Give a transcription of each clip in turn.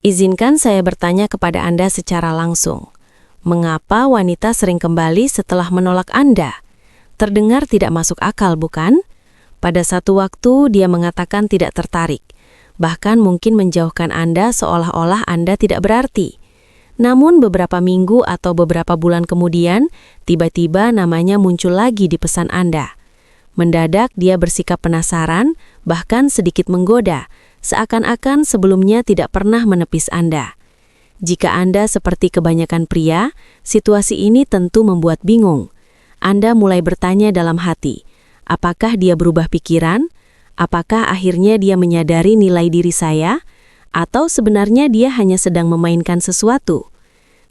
Izinkan saya bertanya kepada Anda secara langsung. Mengapa wanita sering kembali setelah menolak Anda? Terdengar tidak masuk akal, bukan? Pada satu waktu dia mengatakan tidak tertarik, bahkan mungkin menjauhkan Anda seolah-olah Anda tidak berarti. Namun beberapa minggu atau beberapa bulan kemudian, tiba-tiba namanya muncul lagi di pesan Anda. Mendadak dia bersikap penasaran, bahkan sedikit menggoda, seakan-akan sebelumnya tidak pernah menepis Anda. Jika Anda seperti kebanyakan pria, situasi ini tentu membuat bingung. Anda mulai bertanya dalam hati, apakah dia berubah pikiran? Apakah akhirnya dia menyadari nilai diri saya? Atau sebenarnya dia hanya sedang memainkan sesuatu?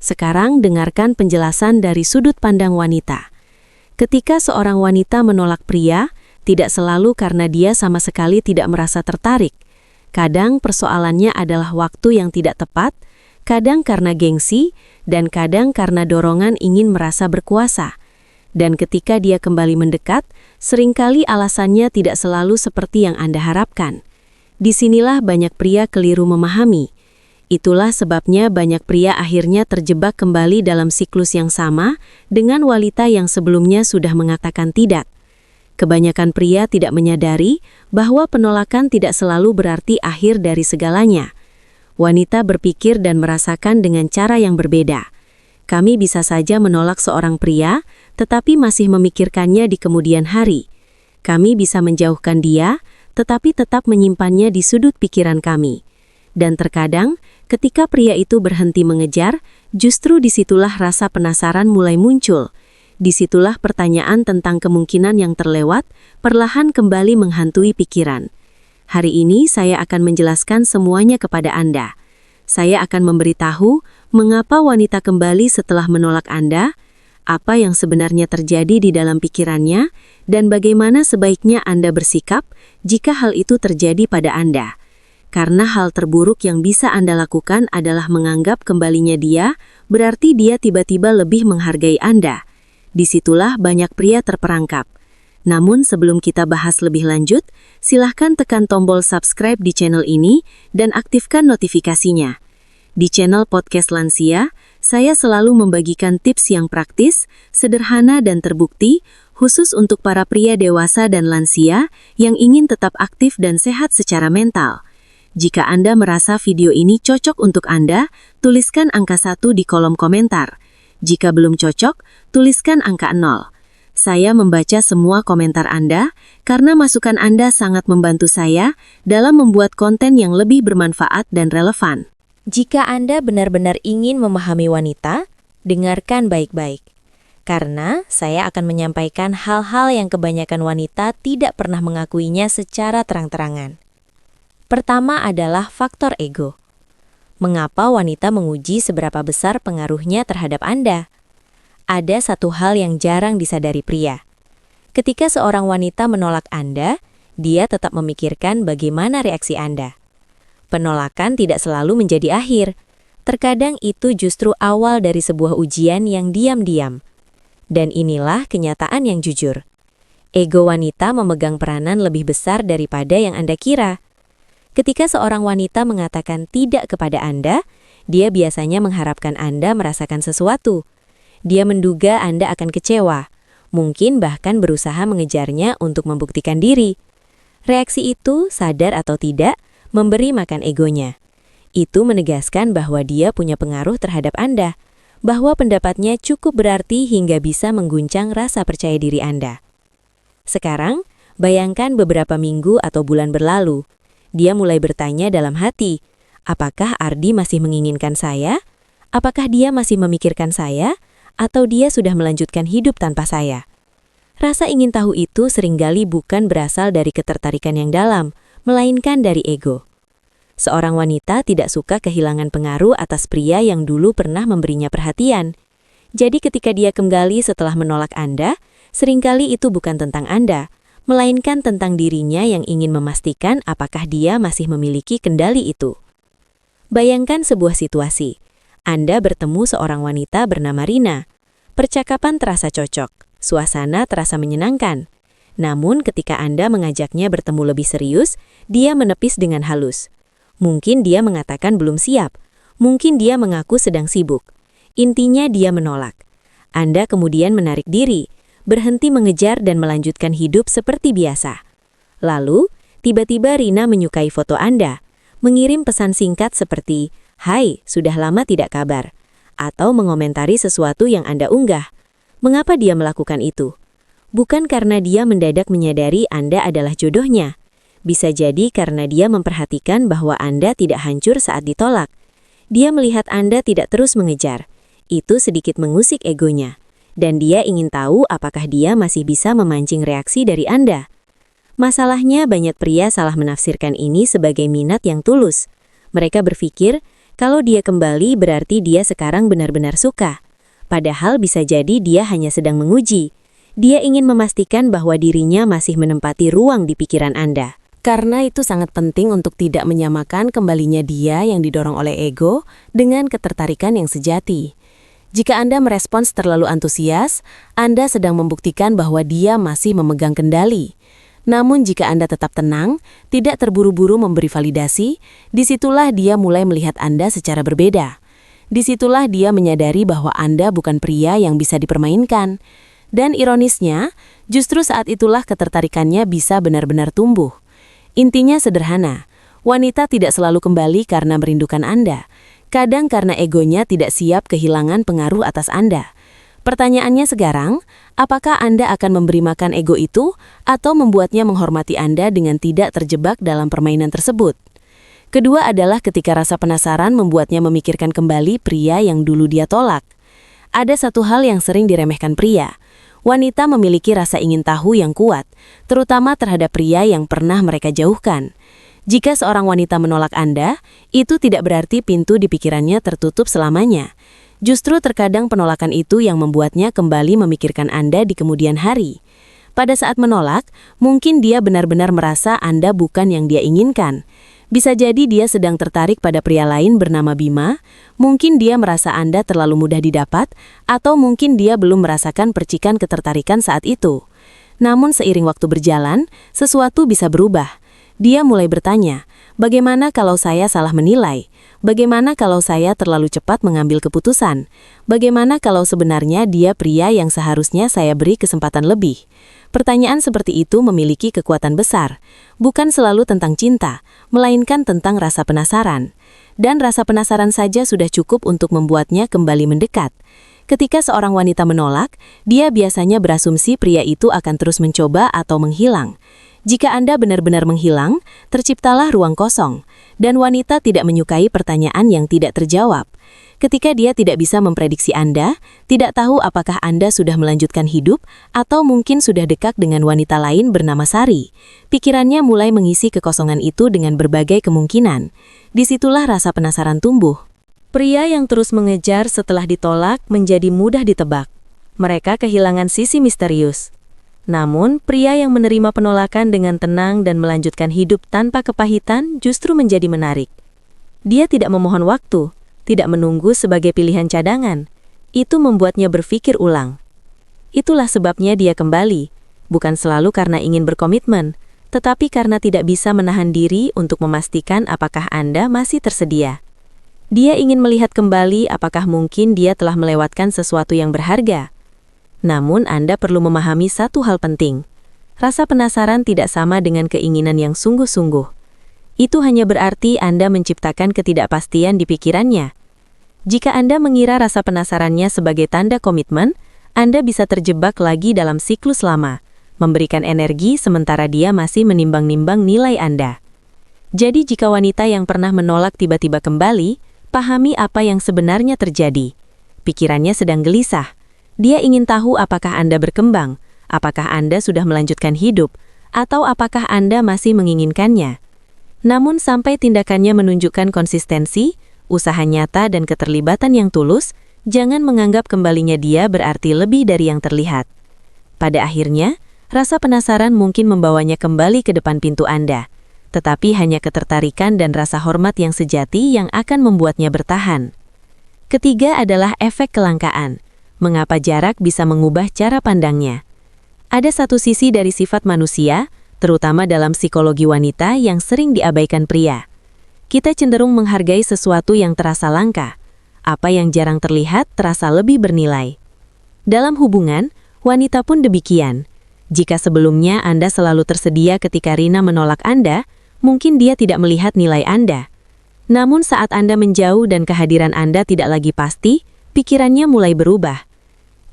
Sekarang dengarkan penjelasan dari sudut pandang wanita. Ketika seorang wanita menolak pria, tidak selalu karena dia sama sekali tidak merasa tertarik. Kadang persoalannya adalah waktu yang tidak tepat, kadang karena gengsi, dan kadang karena dorongan ingin merasa berkuasa. Dan ketika dia kembali mendekat, seringkali alasannya tidak selalu seperti yang Anda harapkan. Disinilah banyak pria keliru memahami. Itulah sebabnya banyak pria akhirnya terjebak kembali dalam siklus yang sama dengan wanita yang sebelumnya sudah mengatakan tidak. Kebanyakan pria tidak menyadari bahwa penolakan tidak selalu berarti akhir dari segalanya. Wanita berpikir dan merasakan dengan cara yang berbeda. Kami bisa saja menolak seorang pria, tetapi masih memikirkannya di kemudian hari. Kami bisa menjauhkan dia, tetapi tetap menyimpannya di sudut pikiran kami. Dan terkadang, ketika pria itu berhenti mengejar, justru disitulah rasa penasaran mulai muncul. Disitulah pertanyaan tentang kemungkinan yang terlewat, perlahan kembali menghantui pikiran. Hari ini saya akan menjelaskan semuanya kepada Anda. Saya akan memberitahu mengapa wanita kembali setelah menolak Anda, apa yang sebenarnya terjadi di dalam pikirannya, dan bagaimana sebaiknya Anda bersikap jika hal itu terjadi pada Anda. Karena hal terburuk yang bisa Anda lakukan adalah menganggap kembalinya dia, berarti dia tiba-tiba lebih menghargai Anda. Disitulah banyak pria terperangkap. Namun sebelum kita bahas lebih lanjut, silahkan tekan tombol subscribe di channel ini dan aktifkan notifikasinya. Di channel Podcast Lansia, saya selalu membagikan tips yang praktis, sederhana dan terbukti, khusus untuk para pria dewasa dan lansia yang ingin tetap aktif dan sehat secara mental. Jika Anda merasa video ini cocok untuk Anda, tuliskan angka 1 di kolom komentar. Jika belum cocok, tuliskan angka 0. Saya membaca semua komentar Anda, karena masukan Anda sangat membantu saya dalam membuat konten yang lebih bermanfaat dan relevan. Jika Anda benar-benar ingin memahami wanita, dengarkan baik-baik. Karena saya akan menyampaikan hal-hal yang kebanyakan wanita tidak pernah mengakuinya secara terang-terangan. Pertama adalah faktor ego. Mengapa wanita menguji seberapa besar pengaruhnya terhadap Anda? Ada satu hal yang jarang disadari pria. Ketika seorang wanita menolak Anda, dia tetap memikirkan bagaimana reaksi Anda. Penolakan tidak selalu menjadi akhir. Terkadang itu justru awal dari sebuah ujian yang diam-diam. Dan inilah kenyataan yang jujur. Ego wanita memegang peranan lebih besar daripada yang Anda kira. Ketika seorang wanita mengatakan tidak kepada Anda, dia biasanya mengharapkan Anda merasakan sesuatu. Dia menduga Anda akan kecewa, mungkin bahkan berusaha mengejarnya untuk membuktikan diri. Reaksi itu, sadar atau tidak, memberi makan egonya. Itu menegaskan bahwa dia punya pengaruh terhadap Anda, bahwa pendapatnya cukup berarti hingga bisa mengguncang rasa percaya diri Anda. Sekarang, bayangkan beberapa minggu atau bulan berlalu. Dia mulai bertanya dalam hati, apakah Ardi masih menginginkan saya? Apakah dia masih memikirkan saya? Atau dia sudah melanjutkan hidup tanpa saya? Rasa ingin tahu itu seringkali bukan berasal dari ketertarikan yang dalam, melainkan dari ego. Seorang wanita tidak suka kehilangan pengaruh atas pria yang dulu pernah memberinya perhatian. Jadi ketika dia kembali setelah menolak Anda, seringkali itu bukan tentang Anda, melainkan tentang dirinya yang ingin memastikan apakah dia masih memiliki kendali itu. Bayangkan sebuah situasi. Anda bertemu seorang wanita bernama Rina. Percakapan terasa cocok, suasana terasa menyenangkan. Namun ketika Anda mengajaknya bertemu lebih serius, dia menepis dengan halus. Mungkin dia mengatakan belum siap, Mungkin dia mengaku sedang sibuk. Intinya dia menolak. Anda kemudian menarik diri, berhenti mengejar dan melanjutkan hidup seperti biasa. Lalu, tiba-tiba Rina menyukai foto Anda, mengirim pesan singkat seperti, "Hai, sudah lama tidak kabar," atau mengomentari sesuatu yang Anda unggah. Mengapa dia melakukan itu? Bukan karena dia mendadak menyadari Anda adalah jodohnya. Bisa jadi karena dia memperhatikan bahwa Anda tidak hancur saat ditolak. Dia melihat Anda tidak terus mengejar. Itu sedikit mengusik egonya. Dan dia ingin tahu apakah dia masih bisa memancing reaksi dari Anda. Masalahnya banyak pria salah menafsirkan ini sebagai minat yang tulus. Mereka berpikir, kalau dia kembali berarti dia sekarang benar-benar suka. Padahal bisa jadi dia hanya sedang menguji. Dia ingin memastikan bahwa dirinya masih menempati ruang di pikiran Anda. Karena itu sangat penting untuk tidak menyamakan kembalinya dia yang didorong oleh ego dengan ketertarikan yang sejati. Jika Anda merespons terlalu antusias, Anda sedang membuktikan bahwa dia masih memegang kendali. Namun jika Anda tetap tenang, tidak terburu-buru memberi validasi, disitulah dia mulai melihat Anda secara berbeda. Disitulah dia menyadari bahwa Anda bukan pria yang bisa dipermainkan. Dan ironisnya, justru saat itulah ketertarikannya bisa benar-benar tumbuh. Intinya sederhana, wanita tidak selalu kembali karena merindukan Anda. Kadang karena egonya tidak siap kehilangan pengaruh atas Anda. Pertanyaannya sekarang, apakah Anda akan memberi makan ego itu atau membuatnya menghormati Anda dengan tidak terjebak dalam permainan tersebut? Kedua adalah ketika rasa penasaran membuatnya memikirkan kembali pria yang dulu dia tolak. Ada satu hal yang sering diremehkan pria. Wanita memiliki rasa ingin tahu yang kuat, terutama terhadap pria yang pernah mereka jauhkan. Jika seorang wanita menolak Anda, itu tidak berarti pintu di pikirannya tertutup selamanya. Justru terkadang penolakan itu yang membuatnya kembali memikirkan Anda di kemudian hari. Pada saat menolak, mungkin dia benar-benar merasa Anda bukan yang dia inginkan. Bisa jadi dia sedang tertarik pada pria lain bernama Bima, mungkin dia merasa Anda terlalu mudah didapat, atau mungkin dia belum merasakan percikan ketertarikan saat itu. Namun seiring waktu berjalan, sesuatu bisa berubah. Dia mulai bertanya, bagaimana kalau saya salah menilai? Bagaimana kalau saya terlalu cepat mengambil keputusan? Bagaimana kalau sebenarnya dia pria yang seharusnya saya beri kesempatan lebih? Pertanyaan seperti itu memiliki kekuatan besar, bukan selalu tentang cinta, melainkan tentang rasa penasaran. Dan rasa penasaran saja sudah cukup untuk membuatnya kembali mendekat. Ketika seorang wanita menolak, dia biasanya berasumsi pria itu akan terus mencoba atau menghilang. Jika Anda benar-benar menghilang, terciptalah ruang kosong, dan wanita tidak menyukai pertanyaan yang tidak terjawab. Ketika dia tidak bisa memprediksi Anda, tidak tahu apakah Anda sudah melanjutkan hidup atau mungkin sudah dekat dengan wanita lain bernama Sari. Pikirannya mulai mengisi kekosongan itu dengan berbagai kemungkinan. Disitulah rasa penasaran tumbuh. Pria yang terus mengejar setelah ditolak menjadi mudah ditebak. Mereka kehilangan sisi misterius. Namun, pria yang menerima penolakan dengan tenang dan melanjutkan hidup tanpa kepahitan justru menjadi menarik. Dia tidak memohon waktu, tidak menunggu sebagai pilihan cadangan. Itu membuatnya berpikir ulang. Itulah sebabnya dia kembali, bukan selalu karena ingin berkomitmen, tetapi karena tidak bisa menahan diri untuk memastikan apakah Anda masih tersedia. Dia ingin melihat kembali apakah mungkin dia telah melewatkan sesuatu yang berharga. Namun Anda perlu memahami satu hal penting. Rasa penasaran tidak sama dengan keinginan yang sungguh-sungguh. Itu hanya berarti Anda menciptakan ketidakpastian di pikirannya. Jika Anda mengira rasa penasarannya sebagai tanda komitmen, Anda bisa terjebak lagi dalam siklus lama, memberikan energi sementara dia masih menimbang-nimbang nilai Anda. Jadi jika wanita yang pernah menolak tiba-tiba kembali, pahami apa yang sebenarnya terjadi. Pikirannya sedang gelisah. Dia ingin tahu apakah Anda berkembang, apakah Anda sudah melanjutkan hidup, atau apakah Anda masih menginginkannya. Namun sampai tindakannya menunjukkan konsistensi, usaha nyata dan keterlibatan yang tulus, jangan menganggap kembalinya dia berarti lebih dari yang terlihat. Pada akhirnya, rasa penasaran mungkin membawanya kembali ke depan pintu Anda, tetapi hanya ketertarikan dan rasa hormat yang sejati yang akan membuatnya bertahan. Ketiga adalah efek kelangkaan. Mengapa jarak bisa mengubah cara pandangnya? Ada satu sisi dari sifat manusia, terutama dalam psikologi wanita yang sering diabaikan pria. Kita cenderung menghargai sesuatu yang terasa langka. Apa yang jarang terlihat terasa lebih bernilai. Dalam hubungan, wanita pun demikian. Jika sebelumnya Anda selalu tersedia ketika Rina menolak Anda, mungkin dia tidak melihat nilai Anda. Namun saat Anda menjauh dan kehadiran Anda tidak lagi pasti, pikirannya mulai berubah.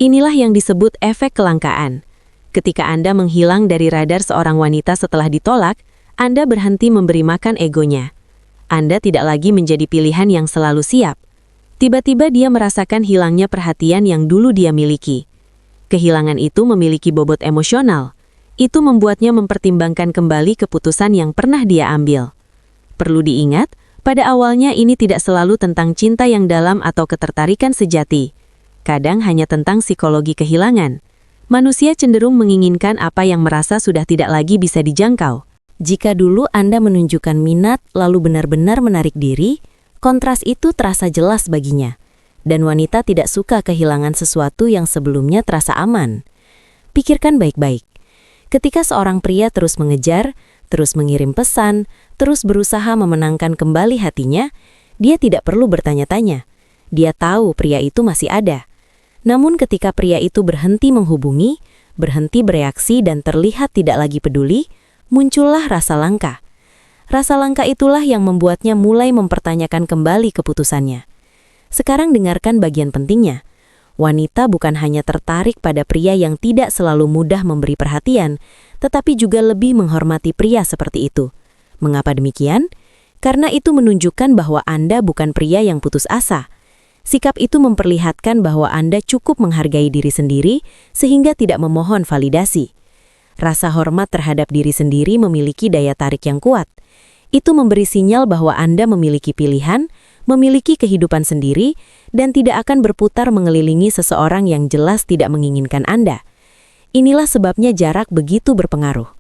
Inilah yang disebut efek kelangkaan. Ketika Anda menghilang dari radar seorang wanita setelah ditolak, Anda berhenti memberi makan egonya. Anda tidak lagi menjadi pilihan yang selalu siap. Tiba-tiba dia merasakan hilangnya perhatian yang dulu dia miliki. Kehilangan itu memiliki bobot emosional. Itu membuatnya mempertimbangkan kembali keputusan yang pernah dia ambil. Perlu diingat, pada awalnya ini tidak selalu tentang cinta yang dalam atau ketertarikan sejati. Kadang hanya tentang psikologi kehilangan. Manusia cenderung menginginkan apa yang merasa sudah tidak lagi bisa dijangkau. Jika dulu Anda menunjukkan minat lalu benar-benar menarik diri, kontras itu terasa jelas baginya. Dan wanita tidak suka kehilangan sesuatu yang sebelumnya terasa aman. Pikirkan baik-baik. Ketika seorang pria terus mengejar, terus mengirim pesan, terus berusaha memenangkan kembali hatinya, dia tidak perlu bertanya-tanya. Dia tahu pria itu masih ada. Namun ketika pria itu berhenti menghubungi, berhenti bereaksi dan terlihat tidak lagi peduli, muncullah rasa langka. Rasa langka itulah yang membuatnya mulai mempertanyakan kembali keputusannya. Sekarang dengarkan bagian pentingnya. Wanita bukan hanya tertarik pada pria yang tidak selalu mudah memberi perhatian, tetapi juga lebih menghormati pria seperti itu. Mengapa demikian? Karena itu menunjukkan bahwa Anda bukan pria yang putus asa. Sikap itu memperlihatkan bahwa Anda cukup menghargai diri sendiri sehingga tidak memohon validasi. Rasa hormat terhadap diri sendiri memiliki daya tarik yang kuat. Itu memberi sinyal bahwa Anda memiliki pilihan, memiliki kehidupan sendiri, dan tidak akan berputar mengelilingi seseorang yang jelas tidak menginginkan Anda. Inilah sebabnya jarak begitu berpengaruh.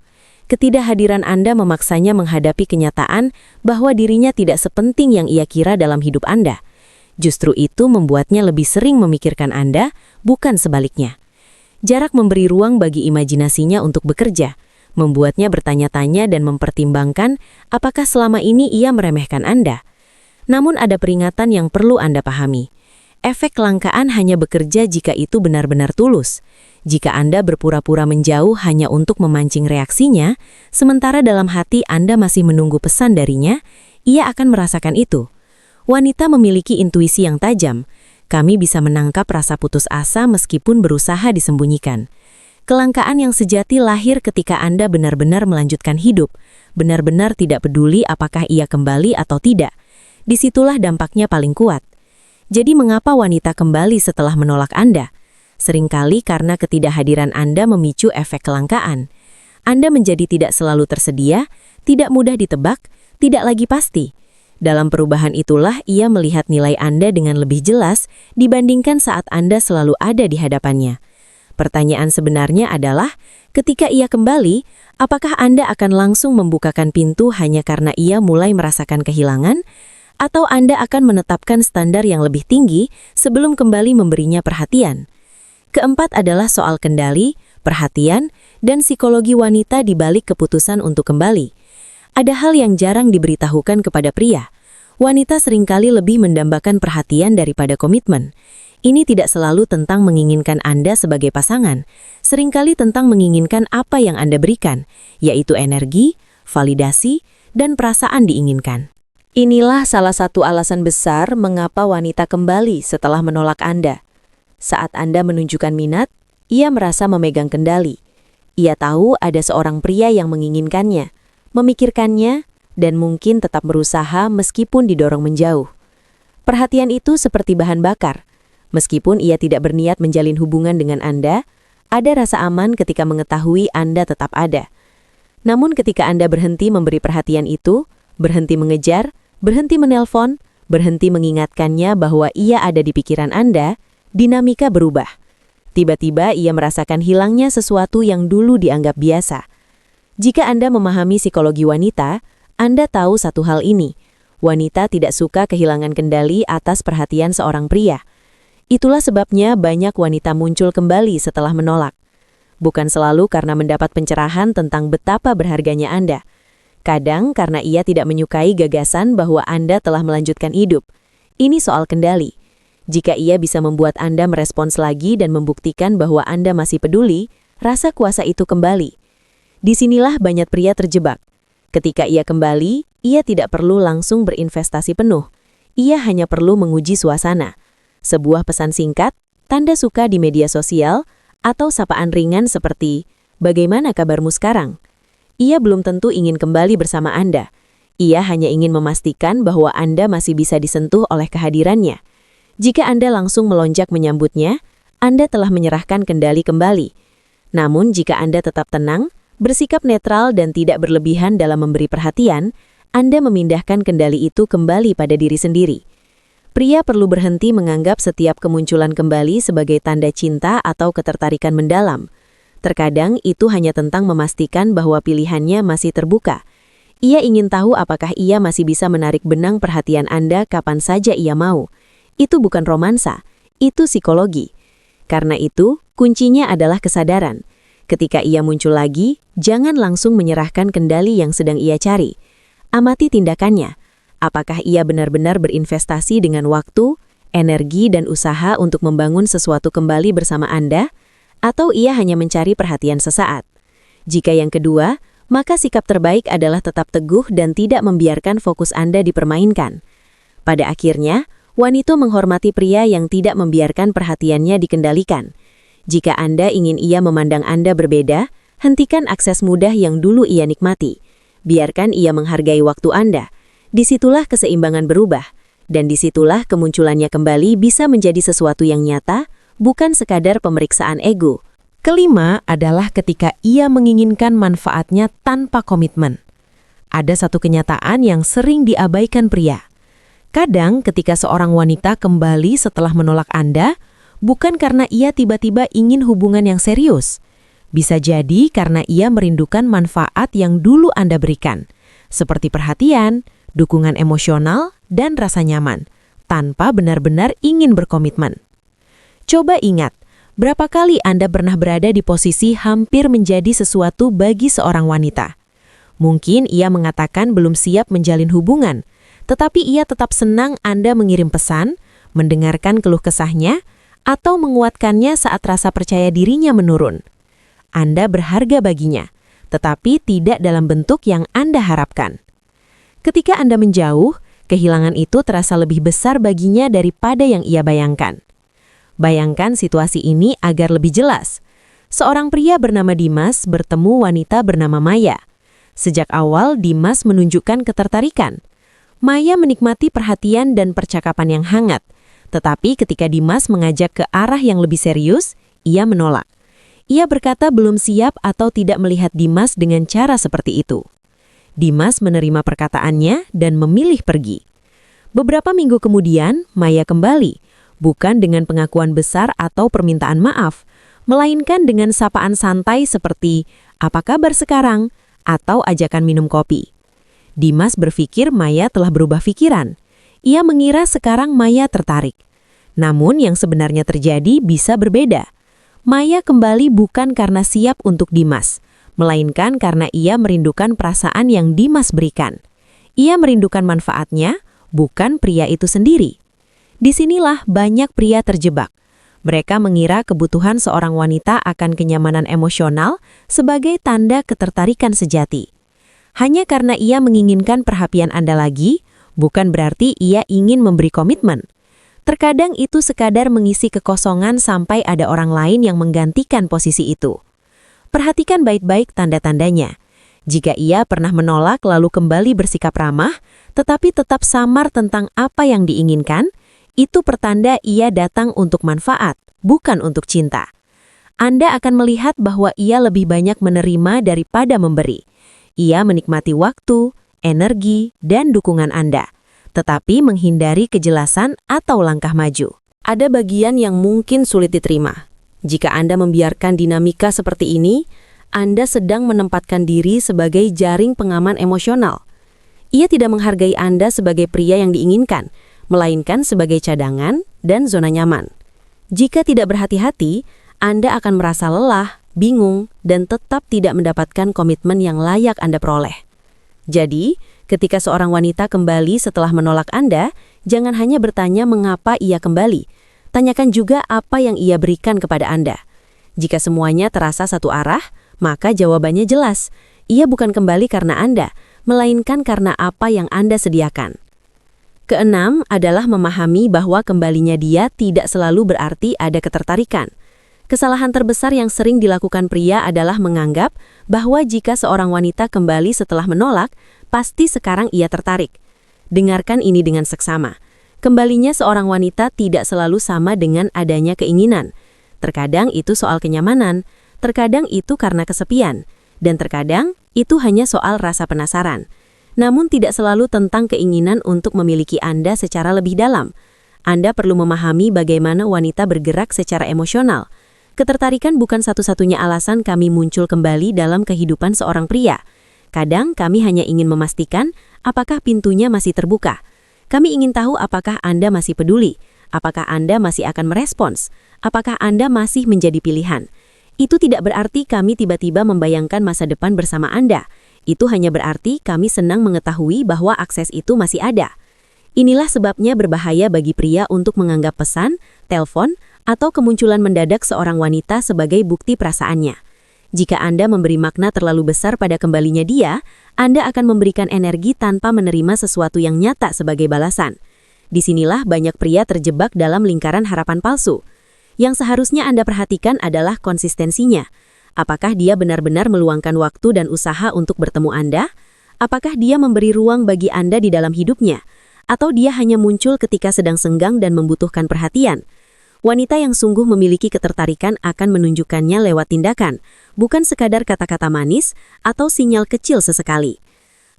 Ketidakhadiran Anda memaksanya menghadapi kenyataan bahwa dirinya tidak sepenting yang ia kira dalam hidup Anda. Justru itu membuatnya lebih sering memikirkan Anda, bukan sebaliknya. Jarak memberi ruang bagi imajinasinya untuk bekerja, membuatnya bertanya-tanya dan mempertimbangkan apakah selama ini ia meremehkan Anda. Namun ada peringatan yang perlu Anda pahami. Efek kelangkaan hanya bekerja jika itu benar-benar tulus. Jika Anda berpura-pura menjauh hanya untuk memancing reaksinya, sementara dalam hati Anda masih menunggu pesan darinya, ia akan merasakan itu. Wanita memiliki intuisi yang tajam. Kami bisa menangkap rasa putus asa meskipun berusaha disembunyikan. Kelangkaan yang sejati lahir ketika Anda benar-benar melanjutkan hidup, benar-benar tidak peduli apakah ia kembali atau tidak. Disitulah dampaknya paling kuat. Jadi mengapa wanita kembali setelah menolak Anda? Seringkali karena ketidakhadiran Anda memicu efek kelangkaan. Anda menjadi tidak selalu tersedia, tidak mudah ditebak, tidak lagi pasti. Dalam perubahan itulah ia melihat nilai Anda dengan lebih jelas dibandingkan saat Anda selalu ada di hadapannya. Pertanyaan sebenarnya adalah, ketika ia kembali, apakah Anda akan langsung membukakan pintu hanya karena ia mulai merasakan kehilangan? Atau Anda akan menetapkan standar yang lebih tinggi sebelum kembali memberinya perhatian? Keempat adalah soal kendali, perhatian, dan psikologi wanita di balik keputusan untuk kembali. Ada hal yang jarang diberitahukan kepada pria. Wanita seringkali lebih mendambakan perhatian daripada komitmen. Ini tidak selalu tentang menginginkan Anda sebagai pasangan, seringkali tentang menginginkan apa yang Anda berikan, yaitu energi, validasi, dan perasaan diinginkan. Inilah salah satu alasan besar mengapa wanita kembali setelah menolak Anda. Saat Anda menunjukkan minat, ia merasa memegang kendali. Ia tahu ada seorang pria yang menginginkannya, memikirkannya, dan mungkin tetap berusaha meskipun didorong menjauh. Perhatian itu seperti bahan bakar. Meskipun ia tidak berniat menjalin hubungan dengan Anda, ada rasa aman ketika mengetahui Anda tetap ada. Namun ketika Anda berhenti memberi perhatian itu, berhenti mengejar, berhenti menelpon, berhenti mengingatkannya bahwa ia ada di pikiran Anda, dinamika berubah. Tiba-tiba ia merasakan hilangnya sesuatu yang dulu dianggap biasa. Jika Anda memahami psikologi wanita, Anda tahu satu hal ini. Wanita tidak suka kehilangan kendali atas perhatian seorang pria. Itulah sebabnya banyak wanita muncul kembali setelah menolak. Bukan selalu karena mendapat pencerahan tentang betapa berharganya Anda. Kadang karena ia tidak menyukai gagasan bahwa Anda telah melanjutkan hidup. Ini soal kendali. Jika ia bisa membuat Anda merespons lagi dan membuktikan bahwa Anda masih peduli, rasa kuasa itu kembali. Disinilah banyak pria terjebak. Ketika ia kembali, ia tidak perlu langsung berinvestasi penuh. Ia hanya perlu menguji suasana. Sebuah pesan singkat, tanda suka di media sosial, atau sapaan ringan seperti, "Bagaimana kabarmu sekarang?" Ia belum tentu ingin kembali bersama Anda. Ia hanya ingin memastikan bahwa Anda masih bisa disentuh oleh kehadirannya. Jika Anda langsung melonjak menyambutnya, Anda telah menyerahkan kendali kembali. Namun jika Anda tetap tenang, bersikap netral dan tidak berlebihan dalam memberi perhatian, Anda memindahkan kendali itu kembali pada diri sendiri. Pria perlu berhenti menganggap setiap kemunculan kembali sebagai tanda cinta atau ketertarikan mendalam. Terkadang itu hanya tentang memastikan bahwa pilihannya masih terbuka. Ia ingin tahu apakah ia masih bisa menarik benang perhatian Anda kapan saja ia mau. Itu bukan romansa, itu psikologi. Karena itu, kuncinya adalah kesadaran. Ketika ia muncul lagi, jangan langsung menyerahkan kendali yang sedang ia cari. Amati tindakannya. Apakah ia benar-benar berinvestasi dengan waktu, energi, dan usaha untuk membangun sesuatu kembali bersama Anda? Atau ia hanya mencari perhatian sesaat? Jika yang kedua, maka sikap terbaik adalah tetap teguh dan tidak membiarkan fokus Anda dipermainkan. Pada akhirnya, wanita menghormati pria yang tidak membiarkan perhatiannya dikendalikan. Jika Anda ingin ia memandang Anda berbeda, hentikan akses mudah yang dulu ia nikmati. Biarkan ia menghargai waktu Anda. Disitulah keseimbangan berubah, dan disitulah kemunculannya kembali bisa menjadi sesuatu yang nyata, bukan sekadar pemeriksaan ego. Kelima adalah ketika ia menginginkan manfaatnya tanpa komitmen. Ada satu kenyataan yang sering diabaikan pria. Kadang ketika seorang wanita kembali setelah menolak Anda, bukan karena ia tiba-tiba ingin hubungan yang serius. Bisa jadi karena ia merindukan manfaat yang dulu Anda berikan, seperti perhatian, dukungan emosional, dan rasa nyaman, tanpa benar-benar ingin berkomitmen. Coba ingat, berapa kali Anda pernah berada di posisi hampir menjadi sesuatu bagi seorang wanita. Mungkin ia mengatakan belum siap menjalin hubungan, tetapi ia tetap senang Anda mengirim pesan, mendengarkan keluh kesahnya, atau menguatkannya saat rasa percaya dirinya menurun. Anda berharga baginya, tetapi tidak dalam bentuk yang Anda harapkan. Ketika Anda menjauh, kehilangan itu terasa lebih besar baginya daripada yang ia bayangkan. Bayangkan situasi ini agar lebih jelas. Seorang pria bernama Dimas bertemu wanita bernama Maya. Sejak awal, Dimas menunjukkan ketertarikan. Maya menikmati perhatian dan percakapan yang hangat, tetapi ketika Dimas mengajak ke arah yang lebih serius, ia menolak. Ia berkata belum siap atau tidak melihat Dimas dengan cara seperti itu. Dimas menerima perkataannya dan memilih pergi. Beberapa minggu kemudian, Maya kembali, bukan dengan pengakuan besar atau permintaan maaf, melainkan dengan sapaan santai seperti, "Apa kabar sekarang?" atau ajakan minum kopi. Dimas berpikir Maya telah berubah pikiran. Ia mengira sekarang Maya tertarik. Namun yang sebenarnya terjadi bisa berbeda. Maya kembali bukan karena siap untuk Dimas, melainkan karena ia merindukan perasaan yang Dimas berikan. Ia merindukan manfaatnya, bukan pria itu sendiri. Disinilah banyak pria terjebak. Mereka mengira kebutuhan seorang wanita akan kenyamanan emosional sebagai tanda ketertarikan sejati. Hanya karena ia menginginkan perhatian Anda lagi, bukan berarti ia ingin memberi komitmen. Terkadang itu sekadar mengisi kekosongan sampai ada orang lain yang menggantikan posisi itu. Perhatikan baik-baik tanda-tandanya. Jika ia pernah menolak lalu kembali bersikap ramah, tetapi tetap samar tentang apa yang diinginkan, itu pertanda ia datang untuk manfaat, bukan untuk cinta. Anda akan melihat bahwa ia lebih banyak menerima daripada memberi. Ia menikmati waktu, energi, dan dukungan Anda, tetapi menghindari kejelasan atau langkah maju. Ada bagian yang mungkin sulit diterima. Jika Anda membiarkan dinamika seperti ini, Anda sedang menempatkan diri sebagai jaring pengaman emosional. Ia tidak menghargai Anda sebagai pria yang diinginkan, melainkan sebagai cadangan dan zona nyaman. Jika tidak berhati-hati, Anda akan merasa lelah, bingung, dan tetap tidak mendapatkan komitmen yang layak Anda peroleh. Jadi, ketika seorang wanita kembali setelah menolak Anda, jangan hanya bertanya mengapa ia kembali. Tanyakan juga apa yang ia berikan kepada Anda. Jika semuanya terasa satu arah, maka jawabannya jelas. Ia bukan kembali karena Anda, melainkan karena apa yang Anda sediakan. Keenam adalah memahami bahwa kembalinya dia tidak selalu berarti ada ketertarikan. Kesalahan terbesar yang sering dilakukan pria adalah menganggap bahwa jika seorang wanita kembali setelah menolak, pasti sekarang ia tertarik. Dengarkan ini dengan seksama. Kembalinya seorang wanita tidak selalu sama dengan adanya keinginan. Terkadang itu soal kenyamanan, terkadang itu karena kesepian, dan terkadang itu hanya soal rasa penasaran. Namun tidak selalu tentang keinginan untuk memiliki Anda secara lebih dalam. Anda perlu memahami bagaimana wanita bergerak secara emosional. Ketertarikan bukan satu-satunya alasan kami muncul kembali dalam kehidupan seorang pria. Kadang kami hanya ingin memastikan apakah pintunya masih terbuka. Kami ingin tahu apakah Anda masih peduli, apakah Anda masih akan merespons, apakah Anda masih menjadi pilihan. Itu tidak berarti kami tiba-tiba membayangkan masa depan bersama Anda. Itu hanya berarti kami senang mengetahui bahwa akses itu masih ada. Inilah sebabnya berbahaya bagi pria untuk menganggap pesan, telepon, atau kemunculan mendadak seorang wanita sebagai bukti perasaannya. Jika Anda memberi makna terlalu besar pada kembalinya dia, Anda akan memberikan energi tanpa menerima sesuatu yang nyata sebagai balasan. Disinilah banyak pria terjebak dalam lingkaran harapan palsu. Yang seharusnya Anda perhatikan adalah konsistensinya. Apakah dia benar-benar meluangkan waktu dan usaha untuk bertemu Anda? Apakah dia memberi ruang bagi Anda di dalam hidupnya? Atau dia hanya muncul ketika sedang senggang dan membutuhkan perhatian? Wanita yang sungguh memiliki ketertarikan akan menunjukkannya lewat tindakan, bukan sekadar kata-kata manis atau sinyal kecil sesekali.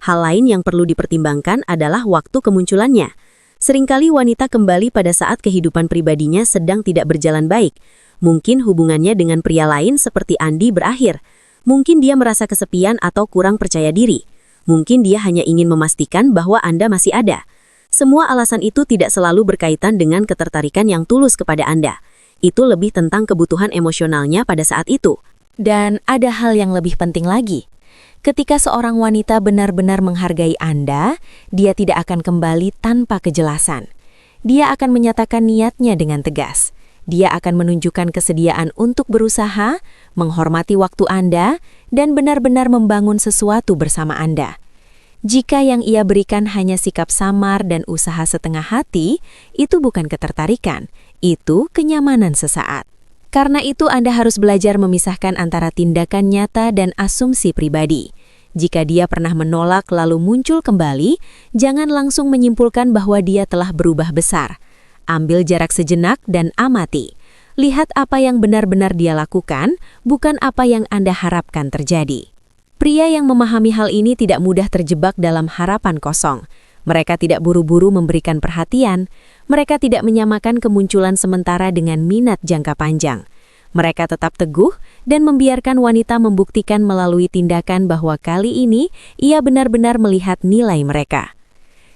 Hal lain yang perlu dipertimbangkan adalah waktu kemunculannya. Seringkali wanita kembali pada saat kehidupan pribadinya sedang tidak berjalan baik. Mungkin hubungannya dengan pria lain seperti Andi berakhir. Mungkin dia merasa kesepian atau kurang percaya diri. Mungkin dia hanya ingin memastikan bahwa Anda masih ada. Semua alasan itu tidak selalu berkaitan dengan ketertarikan yang tulus kepada Anda. Itu lebih tentang kebutuhan emosionalnya pada saat itu. Dan ada hal yang lebih penting lagi. Ketika seorang wanita benar-benar menghargai Anda, dia tidak akan kembali tanpa kejelasan. Dia akan menyatakan niatnya dengan tegas. Dia akan menunjukkan kesediaan untuk berusaha, menghormati waktu Anda, dan benar-benar membangun sesuatu bersama Anda. Jika yang ia berikan hanya sikap samar dan usaha setengah hati, itu bukan ketertarikan, itu kenyamanan sesaat. Karena itu Anda harus belajar memisahkan antara tindakan nyata dan asumsi pribadi. Jika dia pernah menolak lalu muncul kembali, jangan langsung menyimpulkan bahwa dia telah berubah besar. Ambil jarak sejenak dan amati. Lihat apa yang benar-benar dia lakukan, bukan apa yang Anda harapkan terjadi. Pria yang memahami hal ini tidak mudah terjebak dalam harapan kosong. Mereka tidak buru-buru memberikan perhatian. Mereka tidak menyamakan kemunculan sementara dengan minat jangka panjang. Mereka tetap teguh dan membiarkan wanita membuktikan melalui tindakan bahwa kali ini ia benar-benar melihat nilai mereka.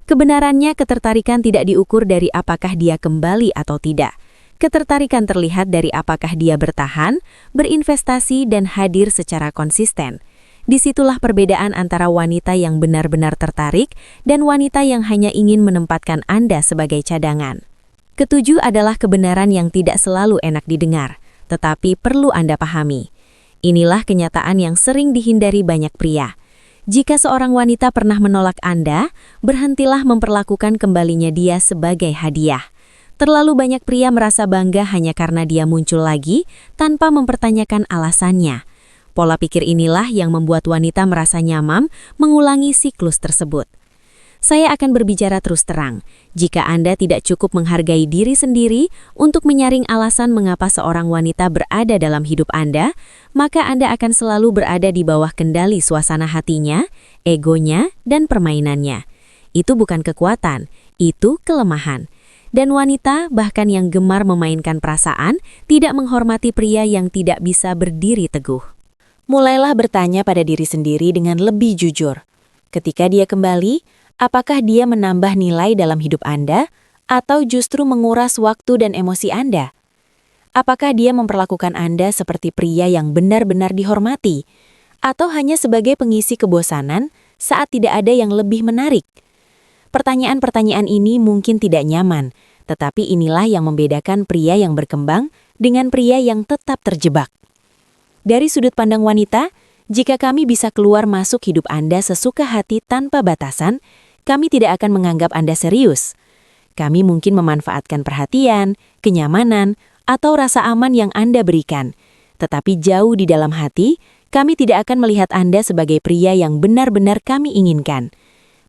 Kebenarannya, ketertarikan tidak diukur dari apakah dia kembali atau tidak. Ketertarikan terlihat dari apakah dia bertahan, berinvestasi, dan hadir secara konsisten. Disitulah perbedaan antara wanita yang benar-benar tertarik dan wanita yang hanya ingin menempatkan Anda sebagai cadangan. Ketujuh adalah kebenaran yang tidak selalu enak didengar, tetapi perlu Anda pahami. Inilah kenyataan yang sering dihindari banyak pria. Jika seorang wanita pernah menolak Anda, berhentilah memperlakukan kembalinya dia sebagai hadiah. Terlalu banyak pria merasa bangga hanya karena dia muncul lagi tanpa mempertanyakan alasannya. Pola pikir inilah yang membuat wanita merasa nyaman mengulangi siklus tersebut. Saya akan berbicara terus terang. Jika Anda tidak cukup menghargai diri sendiri untuk menyaring alasan mengapa seorang wanita berada dalam hidup Anda, maka Anda akan selalu berada di bawah kendali suasana hatinya, egonya, dan permainannya. Itu bukan kekuatan, itu kelemahan. Dan wanita, bahkan yang gemar memainkan perasaan, tidak menghormati pria yang tidak bisa berdiri teguh. Mulailah bertanya pada diri sendiri dengan lebih jujur. Ketika dia kembali, apakah dia menambah nilai dalam hidup Anda atau justru menguras waktu dan emosi Anda? Apakah dia memperlakukan Anda seperti pria yang benar-benar dihormati atau hanya sebagai pengisi kebosanan saat tidak ada yang lebih menarik? Pertanyaan-pertanyaan ini mungkin tidak nyaman, tetapi inilah yang membedakan pria yang berkembang dengan pria yang tetap terjebak. Dari sudut pandang wanita, jika kami bisa keluar masuk hidup Anda sesuka hati tanpa batasan, kami tidak akan menganggap Anda serius. Kami mungkin memanfaatkan perhatian, kenyamanan, atau rasa aman yang Anda berikan. Tetapi jauh di dalam hati, kami tidak akan melihat Anda sebagai pria yang benar-benar kami inginkan.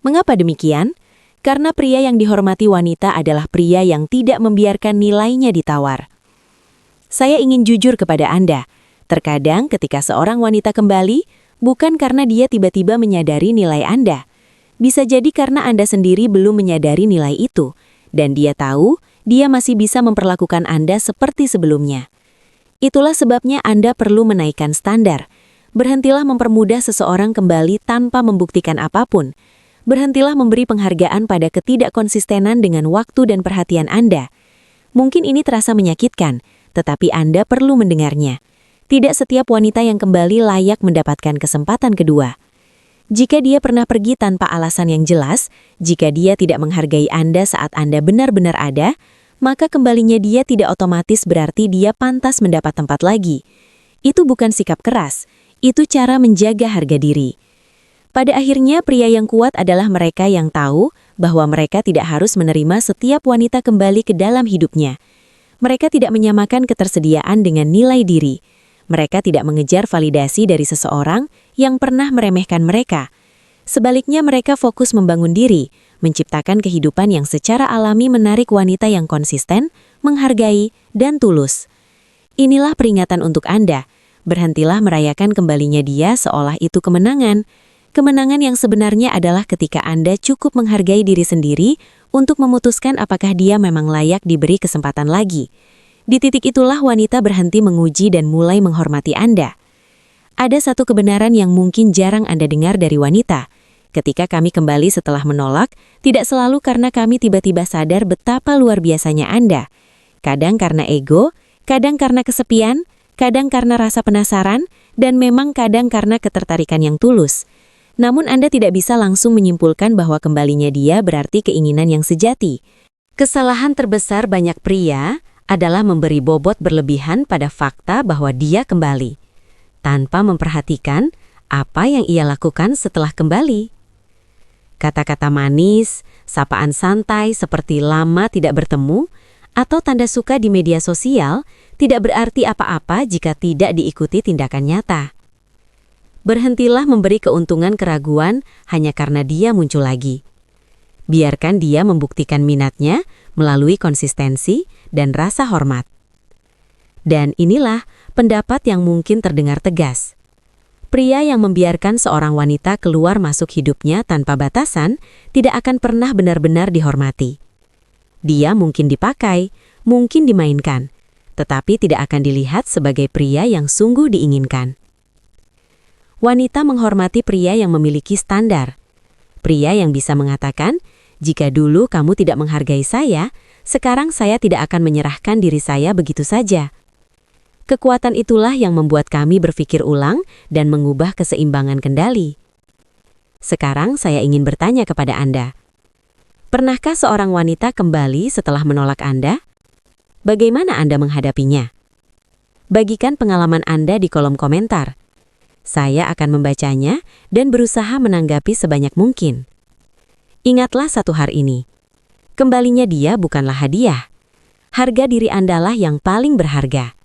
Mengapa demikian? Karena pria yang dihormati wanita adalah pria yang tidak membiarkan nilainya ditawar. Saya ingin jujur kepada Anda. Terkadang ketika seorang wanita kembali, bukan karena dia tiba-tiba menyadari nilai Anda. Bisa jadi karena Anda sendiri belum menyadari nilai itu, dan dia tahu dia masih bisa memperlakukan Anda seperti sebelumnya. Itulah sebabnya Anda perlu menaikkan standar. Berhentilah mempermudah seseorang kembali tanpa membuktikan apapun. Berhentilah memberi penghargaan pada ketidakkonsistenan dengan waktu dan perhatian Anda. Mungkin ini terasa menyakitkan, tetapi Anda perlu mendengarnya. Tidak setiap wanita yang kembali layak mendapatkan kesempatan kedua. Jika dia pernah pergi tanpa alasan yang jelas, jika dia tidak menghargai Anda saat Anda benar-benar ada, maka kembalinya dia tidak otomatis berarti dia pantas mendapat tempat lagi. Itu bukan sikap keras, itu cara menjaga harga diri. Pada akhirnya, pria yang kuat adalah mereka yang tahu bahwa mereka tidak harus menerima setiap wanita kembali ke dalam hidupnya. Mereka tidak menyamakan ketersediaan dengan nilai diri. Mereka tidak mengejar validasi dari seseorang yang pernah meremehkan mereka. Sebaliknya, mereka fokus membangun diri, menciptakan kehidupan yang secara alami menarik wanita yang konsisten, menghargai, dan tulus. Inilah peringatan untuk Anda. Berhentilah merayakan kembalinya dia seolah itu kemenangan. Kemenangan yang sebenarnya adalah ketika Anda cukup menghargai diri sendiri untuk memutuskan apakah dia memang layak diberi kesempatan lagi. Di titik itulah wanita berhenti menguji dan mulai menghormati Anda. Ada satu kebenaran yang mungkin jarang Anda dengar dari wanita. Ketika kami kembali setelah menolak, tidak selalu karena kami tiba-tiba sadar betapa luar biasanya Anda. Kadang karena ego, kadang karena kesepian, kadang karena rasa penasaran, dan memang kadang karena ketertarikan yang tulus. Namun Anda tidak bisa langsung menyimpulkan bahwa kembalinya dia berarti keinginan yang sejati. Kesalahan terbesar banyak pria adalah memberi bobot berlebihan pada fakta bahwa dia kembali, tanpa memperhatikan apa yang ia lakukan setelah kembali. Kata-kata manis, sapaan santai seperti lama tidak bertemu, atau tanda suka di media sosial tidak berarti apa-apa jika tidak diikuti tindakan nyata. Berhentilah memberi keuntungan keraguan hanya karena dia muncul lagi. Biarkan dia membuktikan minatnya melalui konsistensi dan rasa hormat. Dan inilah pendapat yang mungkin terdengar tegas. Pria yang membiarkan seorang wanita keluar masuk hidupnya tanpa batasan tidak akan pernah benar-benar dihormati. Dia mungkin dipakai, mungkin dimainkan, tetapi tidak akan dilihat sebagai pria yang sungguh diinginkan. Wanita menghormati pria yang memiliki standar. Pria yang bisa mengatakan, jika dulu kamu tidak menghargai saya, sekarang saya tidak akan menyerahkan diri saya begitu saja. Kekuatan itulah yang membuat kami berpikir ulang dan mengubah keseimbangan kendali. Sekarang saya ingin bertanya kepada Anda. Pernahkah seorang wanita kembali setelah menolak Anda? Bagaimana Anda menghadapinya? Bagikan pengalaman Anda di kolom komentar. Saya akan membacanya dan berusaha menanggapi sebanyak mungkin. Ingatlah satu hal ini. Kembalinya dia bukanlah hadiah. Harga diri Andalah yang paling berharga.